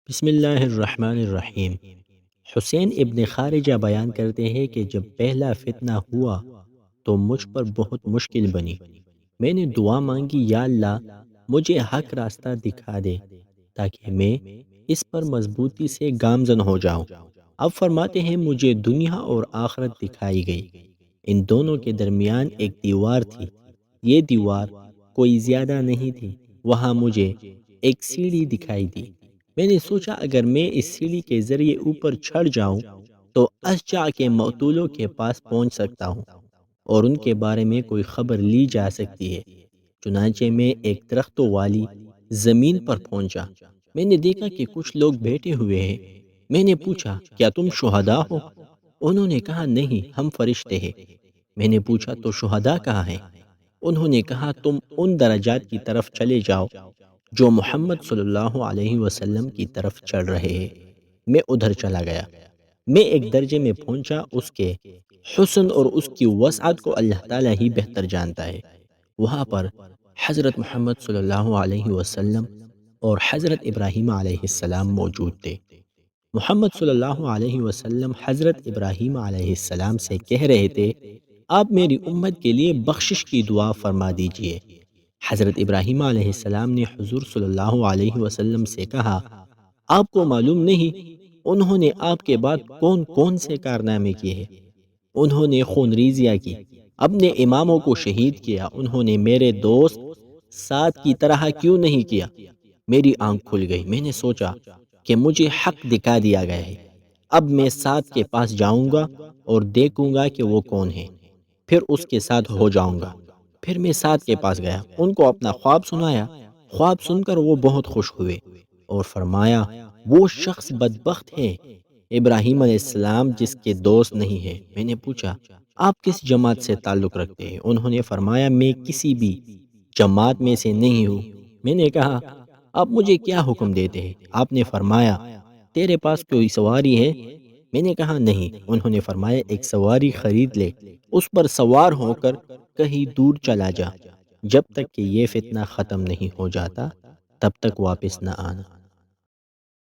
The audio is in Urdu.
بسم اللہ الرحمن الرحیم۔ حسین ابن خارجہ بیان کرتے ہیں کہ جب پہلا فتنہ ہوا تو مجھ پر بہت مشکل بنی۔ میں نے دعا مانگی، یا اللہ مجھے حق راستہ دکھا دے تاکہ میں اس پر مضبوطی سے گامزن ہو جاؤں۔ اب فرماتے ہیں مجھے دنیا اور آخرت دکھائی گئی، ان دونوں کے درمیان ایک دیوار تھی۔ یہ دیوار کوئی زیادہ نہیں تھی۔ وہاں مجھے ایک سیڑھی دکھائی دی۔ میں نے سوچا اگر میں اس سیڑھی کے ذریعے اوپر چڑھ جاؤں تو اشجع کے مقتولوں کے پاس پہنچ سکتا ہوں اور ان کے بارے میں کوئی خبر لی جا سکتی ہے۔ چنانچہ میں ایک درختوں والی زمین پر پہنچا۔ میں نے دیکھا کہ کچھ لوگ بیٹھے ہوئے ہیں۔ میں نے پوچھا کیا تم شہداء ہو؟ انہوں نے کہا نہیں، ہم فرشتے ہیں۔ میں نے پوچھا تو شہداء کہاں ہیں؟ انہوں نے کہا تم ان درجات کی طرف چلے جاؤ جو محمد صلی اللہ علیہ وسلم کی طرف چڑھ رہے ہیں۔ میں ادھر چلا گیا۔ میں ایک درجے میں پہنچا، اس کے حسن اور اس کی وسعت کو اللہ تعالیٰ ہی بہتر جانتا ہے۔ وہاں پر حضرت محمد صلی اللہ علیہ وسلم اور حضرت ابراہیم علیہ السلام موجود تھے۔ محمد صلی اللہ علیہ وسلم حضرت ابراہیم علیہ السلام سے کہہ رہے تھے آپ میری امت کے لیے بخشش کی دعا فرما دیجئے۔ حضرت ابراہیم علیہ السلام نے حضور صلی اللہ علیہ وسلم سے کہا آپ کو معلوم نہیں انہوں نے آپ کے بعد کون کون سے کارنامے کیے ہیں؟ انہوں نے خون ریزیاں کی، اپنے اماموں کو شہید کیا، انہوں نے میرے دوست سعد کی طرح کیوں نہیں کیا؟ میری آنکھ کھل گئی۔ میں نے سوچا کہ مجھے حق دکھا دیا گیا ہے، اب میں سعد کے پاس جاؤں گا اور دیکھوں گا کہ وہ کون ہے، پھر اس کے ساتھ ہو جاؤں گا۔ پھر میں سعد کے پاس گیا، ان کو اپنا خواب سنایا۔ خواب سن کر وہ بہت خوش ہوئے اور فرمایا وہ شخص بدبخت ہے ابراہیم علیہ السلام جس کے دوست نہیں ہے۔ میں نے پوچھا آپ کس جماعت سے تعلق رکھتے ہیں؟ انہوں نے فرمایا میں کسی بھی جماعت میں سے نہیں ہوں۔ میں نے کہا آپ مجھے کیا حکم دیتے ہیں؟ آپ نے فرمایا تیرے پاس کوئی سواری ہے؟ میں نے کہا نہیں۔ انہوں نے فرمایا ایک سواری خرید لے، اس پر سوار ہو کر کہیں دور چلا جا، جب تک کہ یہ فتنہ ختم نہیں ہو جاتا تب تک واپس نہ آنا۔